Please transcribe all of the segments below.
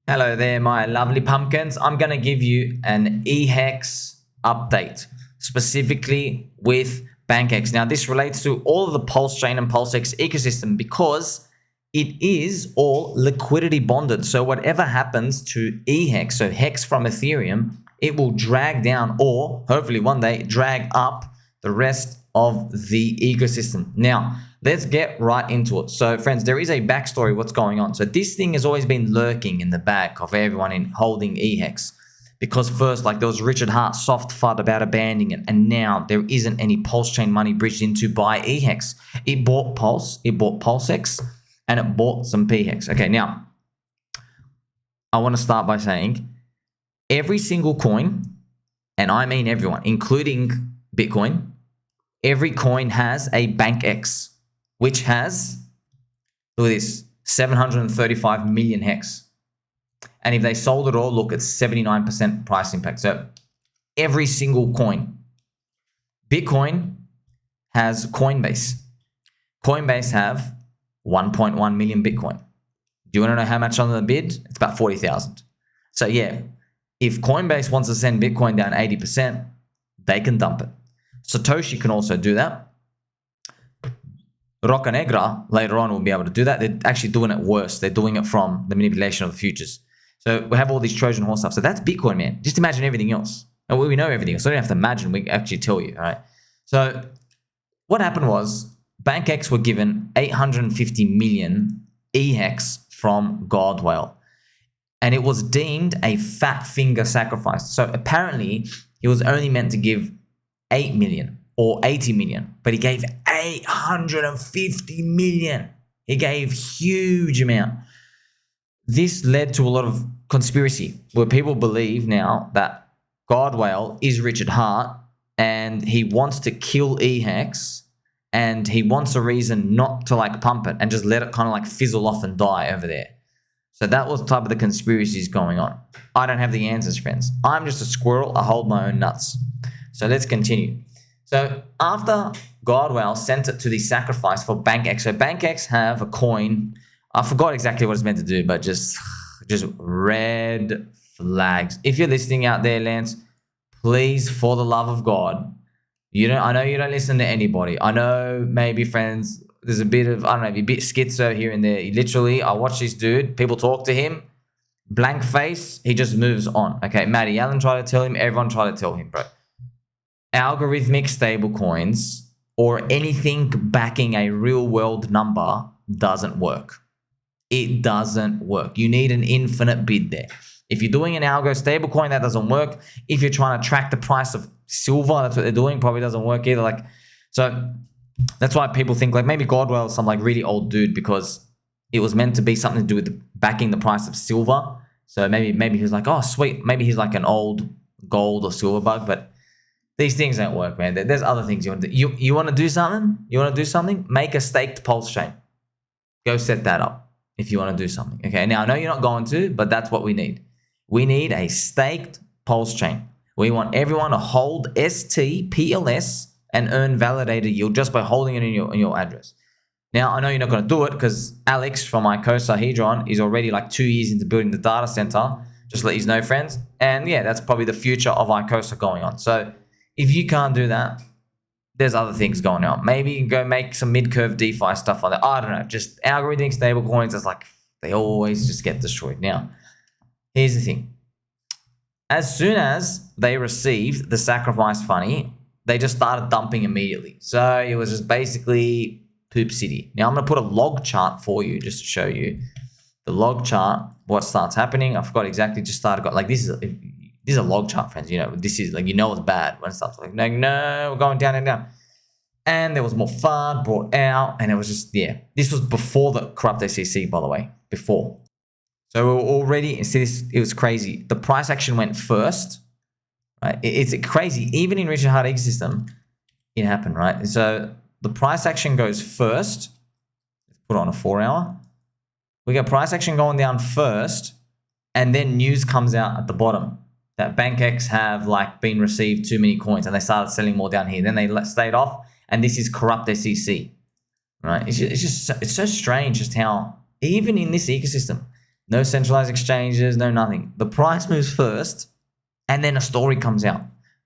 Hello there, my lovely pumpkins. I'm going to give you an eHEX update, specifically with BankX. Now, this relates to all of the PulseChain and pHEX ecosystem because it is all liquidity bonded. So whatever happens to eHEX, so HEX from Ethereum, it will drag down or hopefully one day drag up the rest of the ecosystem. Now, let's get right into it. So friends, there is a backstory what's going on. So this thing has always been lurking in the back of everyone in holding eHEX. Because first, like there was Richard Hart soft FUD about abandoning it. And now there isn't any PulseChain money bridged into by eHEX. It bought Pulse, it bought pHEX, and it bought some pHEX. Okay, now, I want to start by saying every single coin, and I mean everyone, including Bitcoin, every coin has a BankX, which has, look at this, 735 million HEX. And if they sold it all, look, it's 79% price impact. So every single coin. Bitcoin has Coinbase. Coinbase have 1.1 million Bitcoin. Do you want to know how much on the bid? It's about 40,000. So yeah, if Coinbase wants to send Bitcoin down 80%, they can dump it. Satoshi can also do that. Roca Negra later on will be able to do that. They're actually doing it worse. They're doing it from the manipulation of the futures. So we have all these Trojan horse stuff. So that's Bitcoin, man. Just imagine everything else. And we know everything else. So you don't have to imagine. We actually tell you, all right? So what happened was BankX were given 850 million eHEX from GodWhale. And it was deemed a fat finger sacrifice. So apparently he was only meant to give 8 million or 80 million, but he gave 850 million. He gave huge amount. This led to a lot of conspiracy where people believe now that GodWhale is Richard Hart and he wants to kill eHEX and he wants a reason not to like pump it and just let it kind of like fizzle off and die over there. So that was the type of the conspiracies going on. I don't have the answers, friends. I'm just a squirrel. I hold my own nuts. So let's continue. So after GodWhale sent it to the sacrifice for BankX, so BankX have a coin. I forgot exactly what it's meant to do, but just red flags. If you're listening out there, Lance, please, for the love of God, I know you don't listen to anybody. I know maybe friends, there's a bit of, I don't know, a bit schizo here and there. Literally, I watch this dude, people talk to him, blank face, he just moves on. Okay, Matty Allen tried to tell him, everyone tried to tell him, bro. Algorithmic stablecoins or anything backing a real world number doesn't work. It doesn't work. You need an infinite bid there. If you're doing an algo stablecoin, that doesn't work. If you're trying to track the price of silver, that's what they're doing, probably doesn't work either. So that's why people think like maybe GodWhale is some like really old dude because it was meant to be something to do with backing the price of silver. So maybe he's like, oh sweet, maybe he's like an old gold or silver bug, but these things don't work, man. There's other things you want to do. You want to do something? You want to do something? Make a staked pulse chain. Go set that up if you want to do something. Okay, now I know you're not going to, but that's what we need. We need a staked pulse chain. We want everyone to hold ST/PLS and earn validated yield just by holding it in your address. Now, I know you're not going to do it because Alex from Icosa Hedron is already like 2 years into building the data center. Just to let you know, friends. And yeah, that's probably the future of Icosa going on. So if you can't do that, there's other things going on. Maybe you can go make some mid-curve DeFi stuff like that. I don't know. Just algorithmic stablecoins, it's like they always just get destroyed. Now, here's the thing. As soon as they received the sacrifice money, they just started dumping immediately. So it was just basically poop city. Now I'm going to put a log chart for you just to show you the log chart, what starts happening. I forgot exactly, just started, like this is a log chart, friends. This is like, it's bad when it starts like, no, we're going down and down. And there was more FUD brought out, and it was just, yeah. This was before the corrupt SEC, by the way, before. So we were already, it was crazy. The price action went first, right? It's crazy. Even in Richard Hart ecosystem, it happened, right? So the price action goes first. Let's put on a 4-hour. We got price action going down first, and then news comes out at the bottom that BankX have like been received too many coins, and they started selling more down here. Then they stayed off, and this is corrupt SEC, right? It's so strange just how even in this ecosystem, No centralized exchanges, no nothing. The price moves first, and then a story comes out.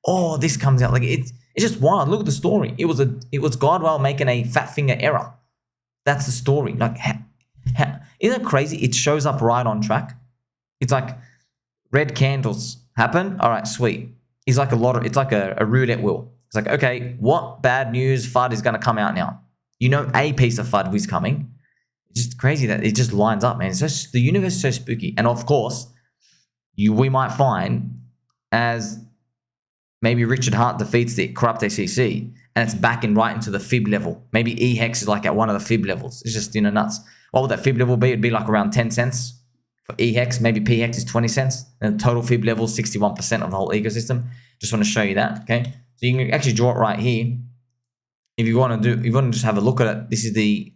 Oh, this comes out. Like it's just wild. Look at the story. It was GodWhale making a fat finger error. That's the story. Like, isn't it crazy? It shows up right on track. It's like red candles happen. All right, sweet. It's like it's like a roulette wheel. It's like, okay, what bad news FUD is going to come out now? You know, a piece of FUD is coming. It's just crazy that it just lines up, man. It's just, the universe is so spooky. And of course, we might find as maybe Richard Hart defeats the corrupt SEC and it's backing right into the fib level. Maybe eHEX is like at one of the fib levels. It's just, nuts. What would that fib level be? It'd be like around 10 cents for eHEX. Maybe pHEX is 20 cents. And the total fib level is 61% of the whole ecosystem. Just want to show you that, okay? So you can actually draw it right here. If you want to just have a look at it, this is the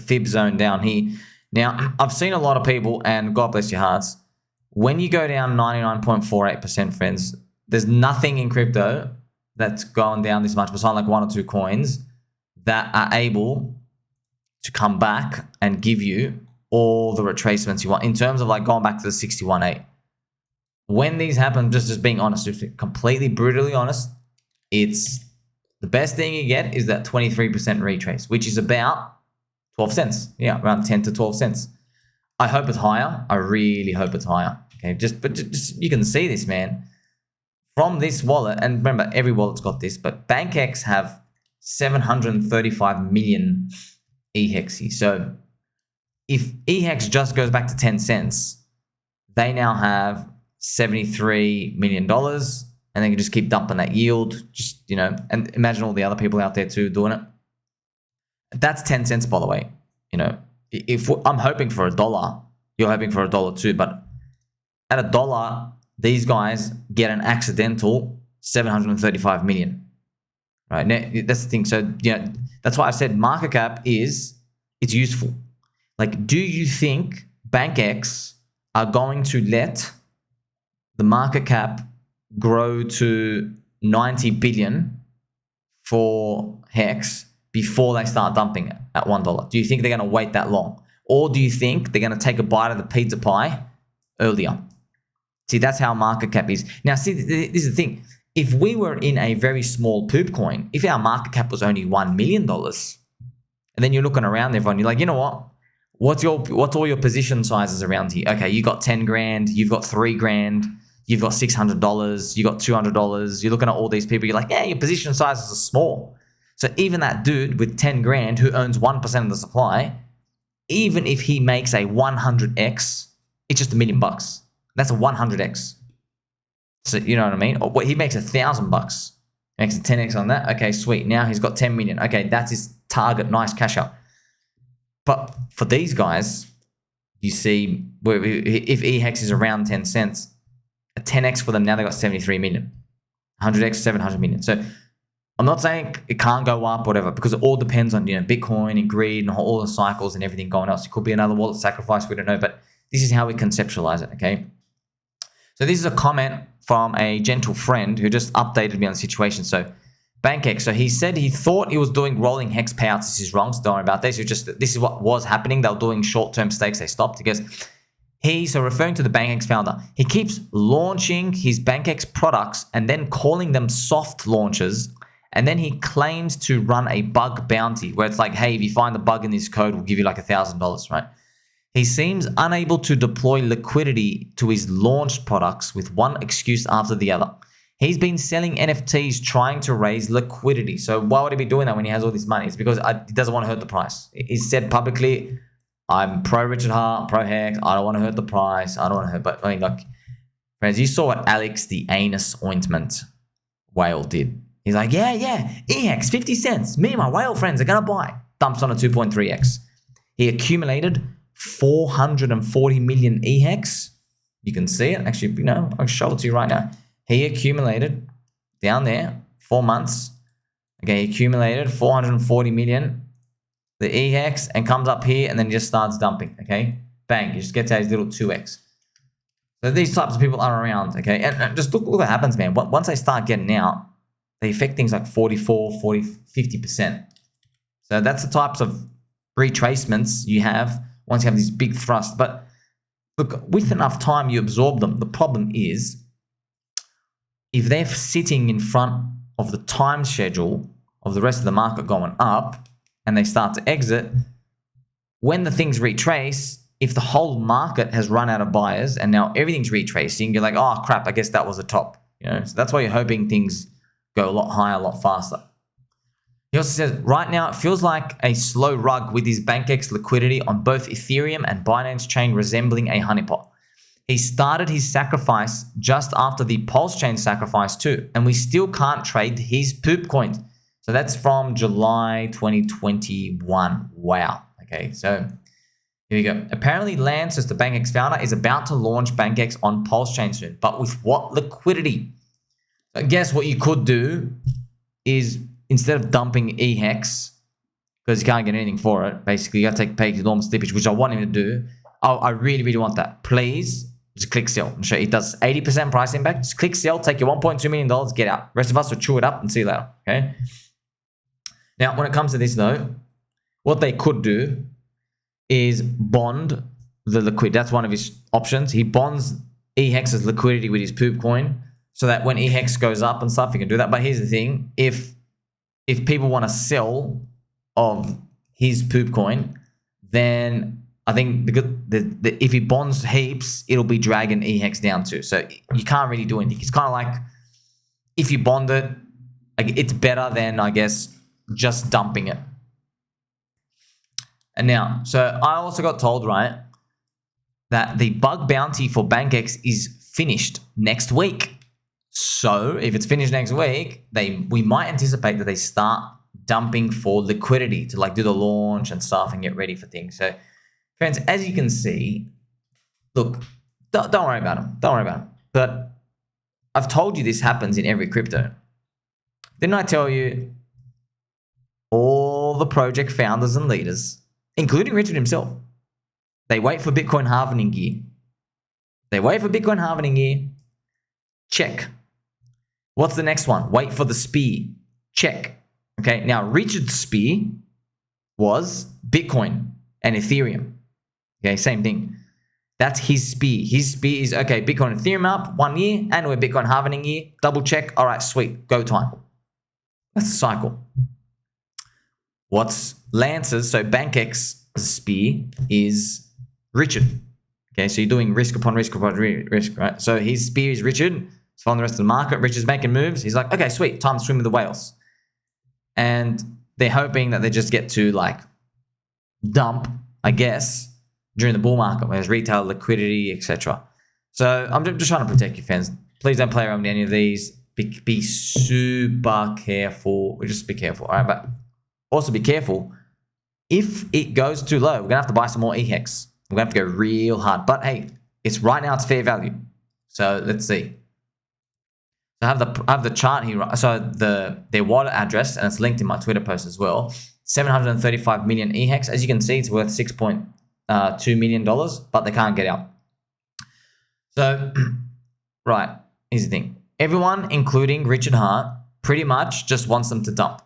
fib zone down here. Now, I've seen a lot of people, and God bless your hearts, when you go down 99.48%, friends, there's nothing in crypto that's gone down this much, besides like one or two coins that are able to come back and give you all the retracements you want in terms of like going back to the 61.8. When these happen, just being honest, just completely brutally honest, it's the best thing you get is that 23% retrace, which is about 12 cents. Yeah, around 10 to 12 cents. I hope it's higher. I really hope it's higher. Okay, but you can see this, man. From this wallet, and remember, every wallet's got this, but BankX have 735 million eHEXs. So if eHEX just goes back to 10 cents, they now have $73 million, and they can just keep dumping that yield. Just, and imagine all the other people out there too doing it. That's 10 cents, by the way. If I'm hoping for $1, you're hoping for $1 too, but at $1, these guys get an accidental 735 million, right? Now, that's the thing. So, that's why I said market cap it's useful. Like, do you think BankX are going to let the market cap grow to 90 billion for HEX before they start dumping it at $1? Do you think they're going to wait that long? Or do you think they're going to take a bite of the pizza pie earlier? See, that's how market cap is. Now, see, this is the thing. If we were in a very small poop coin, if our market cap was only $1 million, and then you're looking around everyone, you're like, you know what? What's all your position sizes around here? Okay, you got 10 grand, you've got 3 grand, you've got $600, you got $200. You're looking at all these people, you're like, yeah, your position sizes are small. So even that dude with 10 grand who owns 1% of the supply, even if he makes a 100x, it's just $1 million. That's a 100x. So you know what I mean? Or he makes $1,000. Makes a 10x on that. Okay, sweet. Now he's got 10 million. Okay, that's his target. Nice cash out. But for these guys, you see, if eHEX is around 10 cents, a 10x for them now, they got 73 million. 100x, 700 million. So I'm not saying it can't go up, whatever, because it all depends on Bitcoin and greed and all the cycles and everything going else. It could be another wallet sacrifice. We don't know, but this is how we conceptualize it. Okay. So this is a comment from a gentle friend who just updated me on the situation. So BankX, so he said he thought he was doing rolling hex payouts. This is wrong, so don't worry about this. This is what was happening. They were doing short-term stakes. They stopped because so referring to the BankX founder, he keeps launching his BankX products and then calling them soft launches. And then he claims to run a bug bounty where it's like, hey, if you find the bug in this code, we'll give you like $1,000, right? He seems unable to deploy liquidity to his launched products with one excuse after the other. He's been selling NFTs trying to raise liquidity. So why would he be doing that when he has all this money? It's because he doesn't want to hurt the price. He said publicly, I'm pro Richard Hart, pro HEX. I don't want to hurt the price. I don't want to hurt. But I mean, like, friends, you saw what Alex the Anus Ointment whale did. He's like, yeah, eHEX, 50 cents. Me and my whale friends are going to buy. Dumps on a 2.3x. He accumulated 440 million eHEX. You can see it. Actually, I'll show it to you right now. He accumulated down there 4 months. Okay, he accumulated 440 million, the eHEX, and comes up here and then just starts dumping. Okay, bang, he just gets out his little 2x. So these types of people are around. Okay, and just look what happens, man. Once they start getting out, they affect things like 44, 40, 50%. So that's the types of retracements you have once you have these big thrusts. But look, with enough time, you absorb them. The problem is, if they're sitting in front of the time schedule of the rest of the market going up and they start to exit, when the things retrace, if the whole market has run out of buyers and now everything's retracing, you're like, oh crap, I guess that was a top. So that's why you're hoping things go a lot higher, a lot faster. He also says, right now it feels like a slow rug with his BankX liquidity on both Ethereum and Binance chain resembling a honeypot. He started his sacrifice just after the pHEX sacrifice too, and we still can't trade his poop coins. So that's from July 2021. Wow. Okay, so here we go. Apparently Lance, as the BankX founder, is about to launch BankX on pHEX soon, but with what liquidity? So I guess what you could do is, instead of dumping eHEX, because you can't get anything for it, basically you got to take enormous slippage, which I want him to do. I really, really want that. Please just click sell and show it does 80% price impact. Just click sell, take your $1.2 million, get out. Rest of us will chew it up and see you later. Okay. Now, when it comes to this though, what they could do is bond the liquidity. That's one of his options. He bonds eHEX's liquidity with his poop coin so that when eHEX goes up and stuff, he can do that. But here's the thing: if people want to sell of his poop coin, then I think if he bonds heaps, it'll be dragging eHEX down too. So you can't really do anything. It's kind of like, if you bond it, like, it's better than, I guess, just dumping it. And now, so I also got told, right, that the bug bounty for BankX is finished next week. So if it's finished next week, we might anticipate that they start dumping for liquidity to like do the launch and stuff and get ready for things. So friends, as you can see, look, don't worry about them. Don't worry about them. But I've told you this happens in every crypto. Didn't I tell you all the project founders and leaders, including Richard himself, they wait for Bitcoin halvening gear. They wait for Bitcoin halvening gear. Check. What's the next one? Wait for the spear. Check. Okay, now Richard's spear was Bitcoin and Ethereum. Okay, same thing. That's his spear. His spear is, okay, Bitcoin and Ethereum up 1 year, and we're Bitcoin halvening year. Double check. All right, sweet. Go time. That's the cycle. What's Lance's, so BankX's spear is Richard. Okay, so you're doing risk upon risk upon risk, right? So his spear is Richard. It's following the rest of the market. Richard's making moves. He's like, okay, sweet, time to swim with the whales. And they're hoping that they just get to like dump, I guess, during the bull market where there's retail liquidity, etc. So I'm just trying to protect you, fans. Please don't play around with any of these. Be super careful. Just be careful, all right? But also be careful. If it goes too low, we're gonna have to buy some more eHEX. We're gonna have to go real hard. But hey, it's right now, it's fair value. So let's see. I have the chart here. So their wallet address, and it's linked in my Twitter post as well. 735 million eHEX. As you can see, it's worth $6.2 million, but they can't get out. So, right, here's the thing. Everyone, including Richard Hart, pretty much just wants them to dump.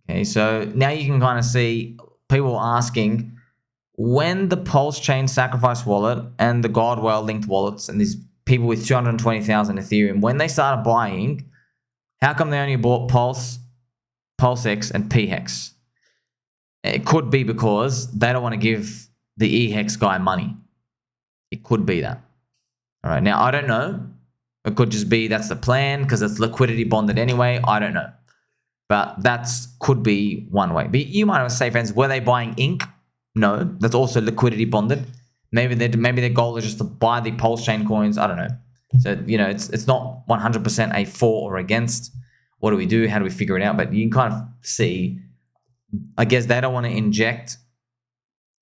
Okay, so now you can kind of see people asking, when the pHEX sacrifice wallet and the GodWhale linked wallets and these people with 220,000 Ethereum, when they started buying, how come they only bought pHEX and pHEX? It could be because they don't want to give the eHEX guy money. It could be that. All right, now I don't know. It could just be that's the plan because it's liquidity bonded anyway. I don't know. But could be one way. But you might say, friends, were they buying ink? No, that's also liquidity bonded. Maybe their goal is just to buy the pHEX coins. I don't know. So, it's not 100% a for or against. What do we do? How do we figure it out? But you can kind of see, I guess they don't want to inject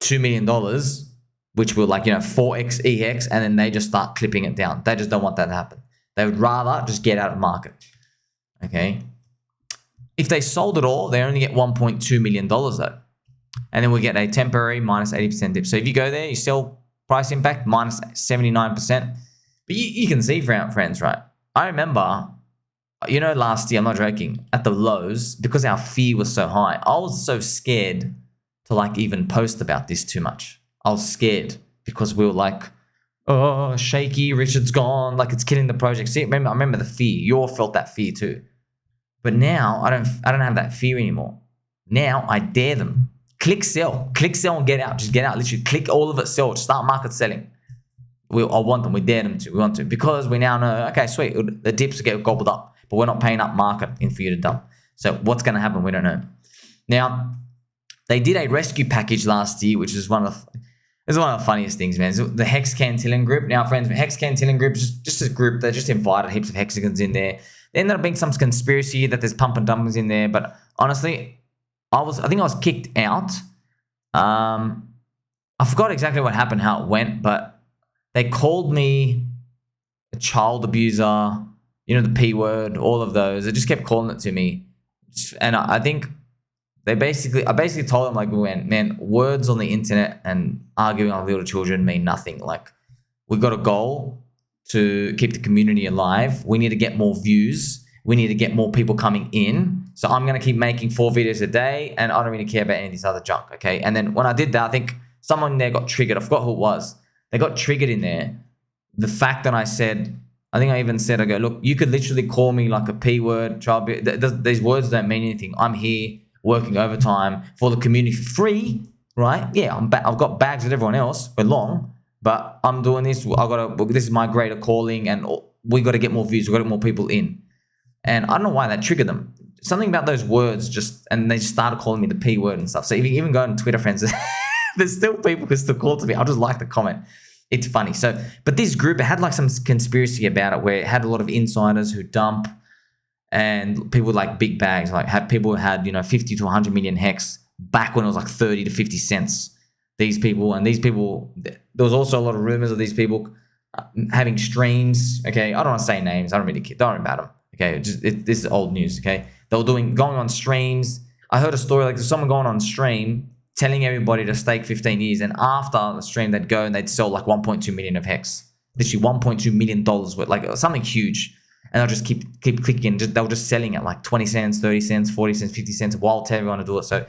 $2 million, which will 4x eHEX, and then they just start clipping it down. They just don't want that to happen. They would rather just get out of the market. Okay. If they sold it all, they only get $1.2 million though. And then we get a temporary minus 80% dip. So if you go there, you sell price impact minus 79%. But you can see, friends, right? I remember, last year, I'm not joking, at the lows, because our fear was so high, I was so scared to even post about this too much. I was scared because we were oh, shaky, Richard's gone, like it's killing the project. See, I remember the fear. You all felt that fear too. But now I don't have that fear anymore. Now I dare them. Click sell and get out. Just get out. Literally click all of it, sell. Just start market selling. I want them. We dare them to. We want to, because we now know, okay, sweet, the dips get gobbled up, but we're not paying up market in for you to dump. So what's going to happen? We don't know. Now, they did a rescue package last year, which is one of the funniest things, man. It's the HEX Cantillon Group. Now, friends, HEX Cantillon Group is just a group that just invited heaps of hexagons in there. There ended up being some conspiracy that there's pump and dumpers in there, but honestly, I think I was kicked out. I forgot exactly what happened, how it went, but they called me a child abuser, you know, the P word, all of those. They just kept calling it to me. And I think I basically told them, like, man, words on the internet and arguing on little children mean nothing. Like, we got a goal to keep the community alive. We need to get more views. We need to get more people coming in. So I'm going to keep making 4 videos a day, and I don't really care about any of this other junk, okay? And then when I did that, I think someone there got triggered. I forgot who it was. They got triggered in there. The fact that I even said, I go, look, you could literally call me like a P word, child. These words don't mean anything. I'm here working overtime for the community for free, right? Yeah, I've got bags with everyone else. We're long, but I'm doing this. This is my greater calling, and we got to get more views. We got to get more people in. And I don't know why that triggered them. Something about those words and they just started calling me the P word and stuff. So if you even go on Twitter, friends, there's still people who still call to me. I'll just like the comment. It's funny. So, but this group, it had like some conspiracy about it, where it had a lot of insiders who dump, and people with like big bags, like people who had, 50 to 100 million hex back when it was like 30 to 50 cents. These people, there was also a lot of rumors of these people having streams. Okay, I don't want to say names. I don't really care. Don't worry about them. Okay, this is old news. Okay, they were going on streams. I heard a story, like there's someone going on stream telling everybody to stake 15 years, and after the stream they'd go and they'd sell like 1.2 million of hex, literally $1.2 million worth, like something huge, and they'll just keep clicking. They were just selling at like 20 cents, 30 cents, 40 cents, 50 cents, while telling everyone to do it. So,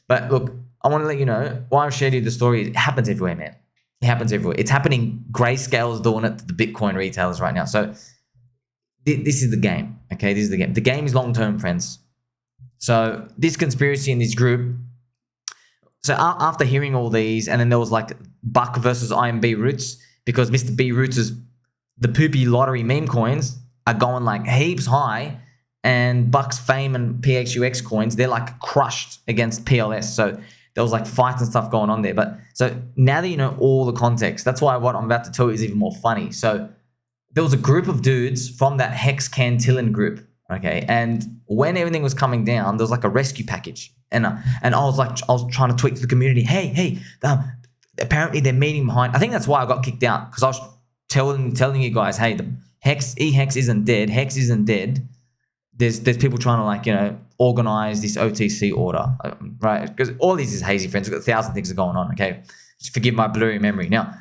but look, I want to let you know why I've shared you the story. It happens everywhere, man. It happens everywhere. It's happening. Grayscale is doing it to the Bitcoin retailers right now. So this is the game. Okay, this is the game. The game is long term, friends. So this conspiracy in this group. So after hearing all these, and then there was like Buck versus IMB Roots, because Mr. B Roots' the poopy lottery meme coins are going like heaps high, and Buck's Fame and pHEX coins, they're like crushed against PLS. So there was like fights and stuff going on there. But so now that you know all the context, that's why what I'm about to tell you is even more funny. So there was a group of dudes from that HEX Cantillon Group, okay? And when everything was coming down, there was like a rescue package. And I was trying to tweet to the community, hey, apparently they're meeting behind. I think that's why I got kicked out, because I was telling you guys, hey, the eHEX isn't dead. HEX isn't dead. There's people trying to, like, organize this OTC order, right? Because all this is hazy, friends. We've got 1,000 things going on, okay? Just forgive my blurry memory. Now,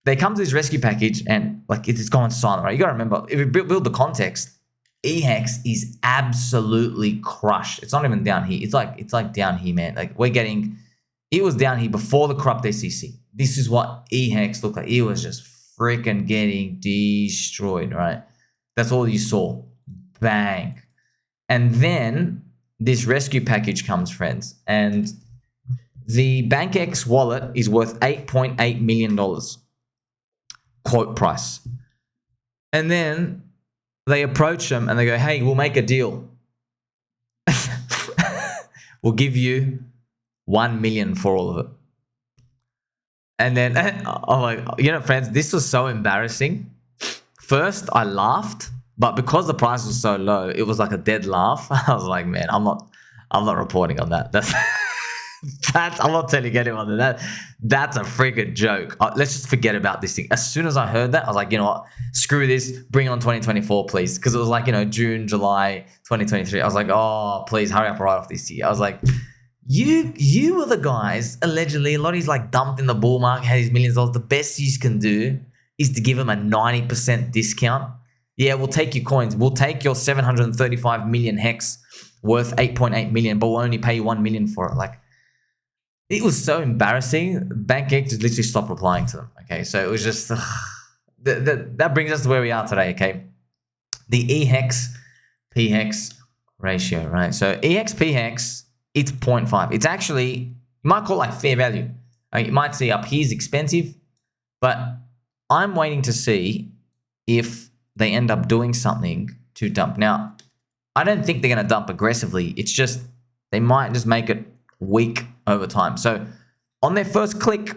they come to this rescue package and like it's going silent, right? You got to remember, if you build the context, eHEX is absolutely crushed. It's not even down here. It's like down here, man. Like it was down here before the corrupt SEC. This is what eHEX looked like. It was just freaking getting destroyed, right? That's all you saw. Bang. And then this rescue package comes, friends, and the BankX wallet is worth $8.8 million. Quote price. And then they approach them and they go, hey, we'll make a deal. We'll give you $1 million for all of it. And then I'm like, friends, this was so embarrassing. First, I laughed, but because the price was so low, it was like a dead laugh. I was like, man, I'm not reporting on that. I'm not telling anyone that's a freaking joke. Let's just forget about this thing. As soon as I heard that, I was like, you know what? Screw this. Bring on 2024, please. Because it was like, June, July 2023. I was like, oh, please hurry up right off this year. I was like, you were the guys, allegedly, a lot of these like dumped in the bull market, had these millions of dollars. The best you can do is to give them a 90% discount. Yeah, we'll take your coins. We'll take your 735 million hex worth 8.8 million, but we'll only pay you $1 million for it. Like, it was so embarrassing. BankX just literally stopped replying to them. Okay, so it was just that brings us to where we are today. Okay, the eHEX pHEX ratio, right? So eHEX pHEX, it's 0.5. It's actually, you might call it like fair value. You might see up here's expensive, but I'm waiting to see if they end up doing something to dump. Now, I don't think they're going to dump aggressively. It's just they might just make it weak over time. So on their first click,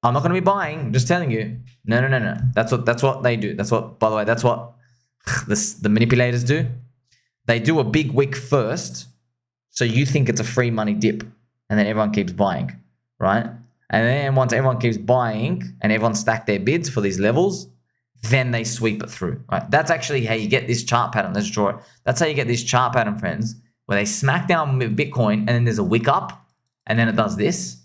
I'm not going to be buying. Just telling you, no. That's what they do. That's what, by the way, that's what the manipulators do. They do a big wick first, so you think it's a free money dip, and then everyone keeps buying, right? And then once everyone keeps buying and everyone stack their bids for these levels, then they sweep it through, right? That's actually how you get this chart pattern. Let's draw it. That's how you get this chart pattern, friends, where they smack down with Bitcoin and then there's a wick up and then it does this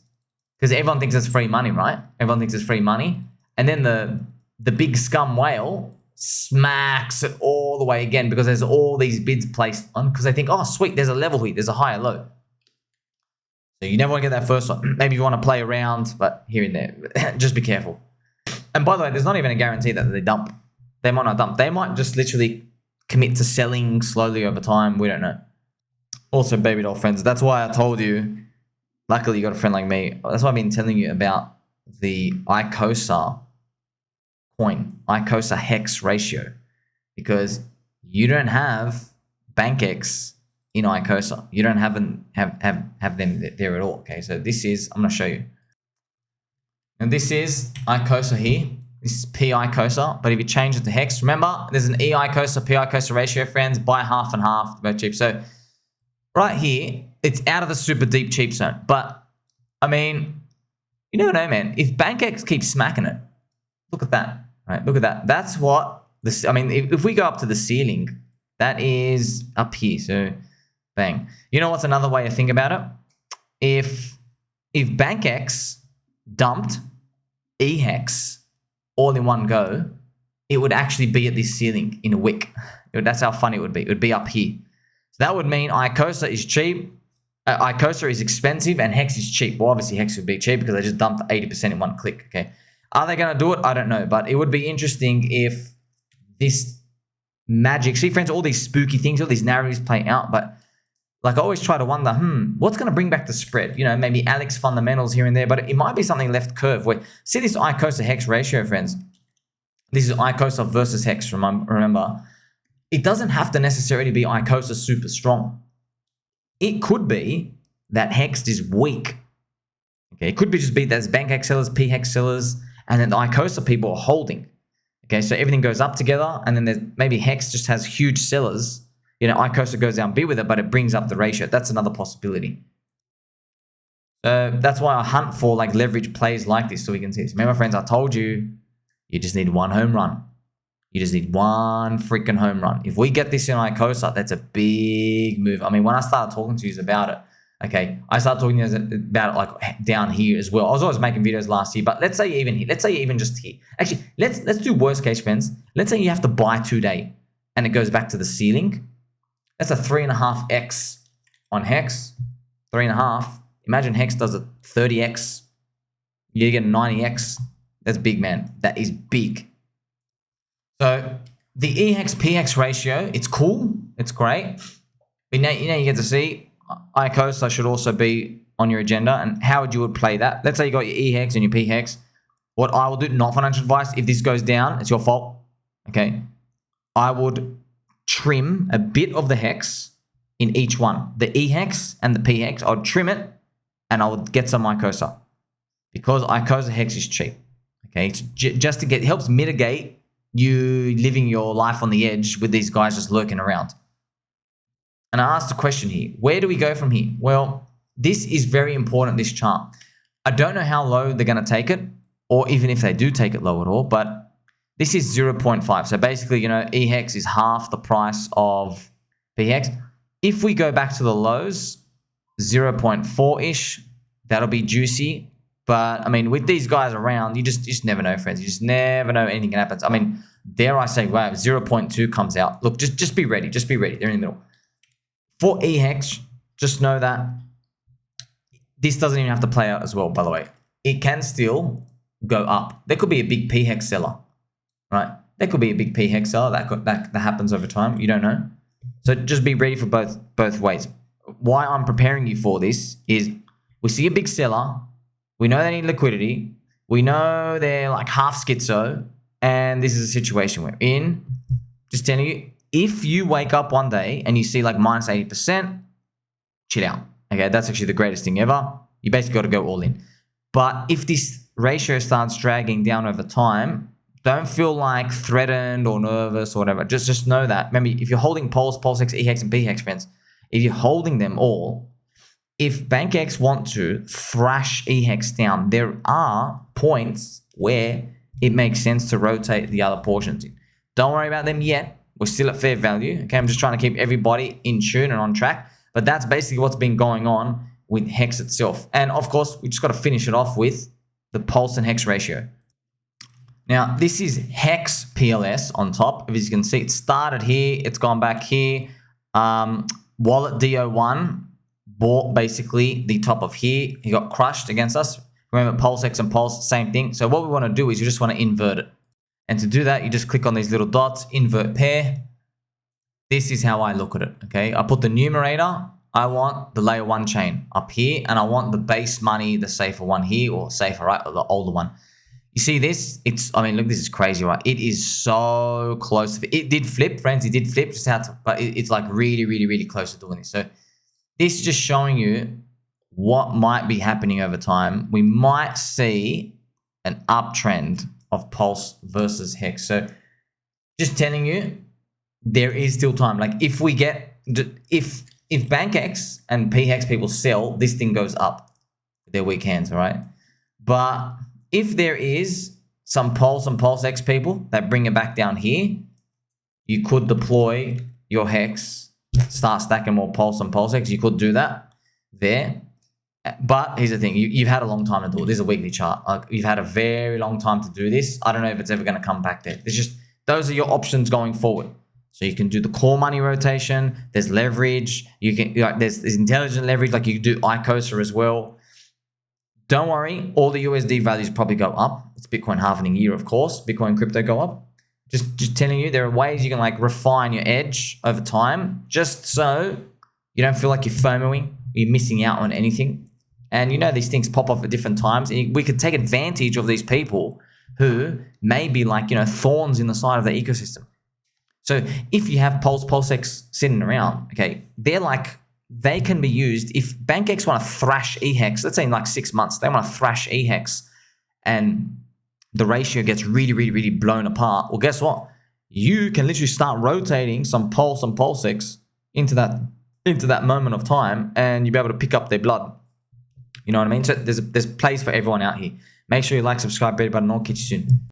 because everyone thinks it's free money, right? Everyone thinks it's free money. And then the big scum whale smacks it all the way again because there's all these bids placed on because they think, oh, sweet, there's a level here. There's a higher low. So you never want to get that first one. Maybe you want to play around, but here and there, just be careful. And by the way, there's not even a guarantee that they dump. They might not dump. They might just literally commit to selling slowly over time. We don't know. Also, baby doll friends, that's why I told you, luckily you got a friend like me. That's why I've been telling you about the Icosa coin, Icosa HEX ratio, because you don't have BankX in Icosa. You don't have them there at all. Okay, so this is, I'm going to show you. And this is Icosa here. This is pIcosa, but if you change it to HEX, remember, there's an eIcosa, pIcosa ratio, friends, buy half and half, both cheap. So right here, it's out of the super deep cheap zone. But, I mean, you never know, man. If BankX keeps smacking it, look at that, right? Look at that. That's what this, I mean, if we go up to the ceiling, that is up here. So, bang. You know what's another way to think about it? If BankX dumped eHEX all in one go, it would actually be at this ceiling in a wick. That's how funny it would be. It would be up here. So that would mean Icosa is cheap, Icosa is expensive, and HEX is cheap. Well, obviously HEX would be cheap because they just dumped 80% in one click. Okay, are they going to do it? I don't know, but it would be interesting if this magic. See, friends, all these spooky things, all these narratives play out, but like I always try to wonder, what's going to bring back the spread? You know, maybe Alex fundamentals here and there, but it might be something left curve. Where see this Icosa HEX ratio, friends. This is Icosa versus HEX. Remember, it doesn't have to necessarily be Icosa super strong. It could be that HEX is weak. Okay, it could be just be there's BankX sellers, pHEX sellers, and then the Icosa people are holding. Okay, so everything goes up together, and then there's maybe HEX just has huge sellers. You know, Icosa goes down big with it, but it brings up the ratio. That's another possibility. So that's why I hunt for like leverage plays like this so we can see this. Remember, friends, I told you, you just need one home run. You just need one freaking home run. If we get this in Icosa, that's a big move. I mean, when I started talking to you about it, okay, I started talking to you about it like down here as well. I was always making videos last year, but let's say even here. Let's say even just here. Actually, let's do worst case, friends. Let's say you have to buy today and it goes back to the ceiling. That's a 3.5x on HEX. 3.5. Imagine HEX does a 30x. You get a 90x. That's big, man. That is big. So the eHEX pHEX ratio, it's cool. It's great. But now, you get to see Icosa should also be on your agenda. And how would you play that? Let's say you got your eHEX and your pHEX. What I will do, not financial advice. If this goes down, it's your fault. Okay. I would trim a bit of the HEX in each one. The eHEX and the pHEX, I would trim it and I would get some Icosa because Icosa HEX is cheap. Okay, it's just to get, it helps mitigate you living your life on the edge with these guys just lurking around. And I asked a question here. Where do we go from here? Well, this is very important, this chart. I don't know how low they're going to take it or even if they do take it low at all, but this is 0.5. So basically, you know, eHEX is half the price of pHEX. If we go back to the lows, 0.4-ish, that'll be juicy. But, I mean, with these guys around, you just never know, friends. You just never know anything can happen. I mean, dare I say, wow, 0.2 comes out. Look, just be ready. Just be ready. They're in the middle. For eHEX, just know that this doesn't even have to play out as well, by the way. It can still go up. There could be a big pHEX seller, right? There could be a big pHEX seller that happens over time. You don't know. So just be ready for both ways. Why I'm preparing you for this is we see a big seller. We know they need liquidity. We know they're like half schizo. And this is a situation we're in. Just telling you, if you wake up one day and you see like minus 80%, chill out. Okay, that's actually the greatest thing ever. You basically got to go all in. But if this ratio starts dragging down over time, don't feel like threatened or nervous or whatever. Just know that. Remember, if you're holding Pulse, pHEX, eHEX, and pHEX, friends, if you're holding them all, if BankX want to thrash eHEX down, there are points where it makes sense to rotate the other portions in. Don't worry about them yet. We're still at fair value. Okay, I'm just trying to keep everybody in tune and on track. But that's basically what's been going on with HEX itself. And of course, we just got to finish it off with the Pulse and HEX ratio. Now, this is HEX PLS on top. As you can see, it started here. It's gone back here. Wallet DO1 bought basically the top of here. He got crushed against us. Remember, pHEX and Pulse, same thing. So what we want to do is you just want to invert it. And to do that, you just click on these little dots, invert pair. This is how I look at it, okay? I put the numerator. I want the layer 1 chain up here, and I want the base money, the safer one here, or safer, right, or the older one. You see this? I mean, look, this is crazy, right? It is so close. It did flip, friends. It did flip, but it's like really, really, really close to doing this. So this is just showing you what might be happening over time. We might see an uptrend of Pulse versus HEX. So just telling you, there is still time. Like if BankX and pHEX people sell, this thing goes up with their weak hands, all right? But if there is some Pulse and pHEX people that bring it back down here, you could deploy your HEX, start stacking more Pulse and pHEX. You could do that there. But here's the thing, you've had a long time to do it. This is a weekly chart. Like, you've had a very long time to do this. I don't know if it's ever going to come back there. It's just, those are your options going forward. So you can do the core money rotation. There's leverage. You can, there's intelligent leverage. Like you can do Icosa as well. Don't worry, all the USD values probably go up. It's Bitcoin halving year, of course. Bitcoin crypto go up. Just telling you, there are ways you can like refine your edge over time, just so you don't feel like you're FOMOing, you're missing out on anything. And you know these things pop off at different times. And we could take advantage of these people who may be like, thorns in the side of the ecosystem. So if you have Pulse, pHEX sitting around, okay, they can be used. If BankX want to thrash eHEX, let's say in like 6 months, they want to thrash eHEX and the ratio gets really, really, really blown apart. Well, guess what? You can literally start rotating some Pulse and pHEX into that moment of time, and you'll be able to pick up their blood. You know what I mean? So there's plays for everyone out here. Make sure you like, subscribe, bell button, and I'll catch you soon.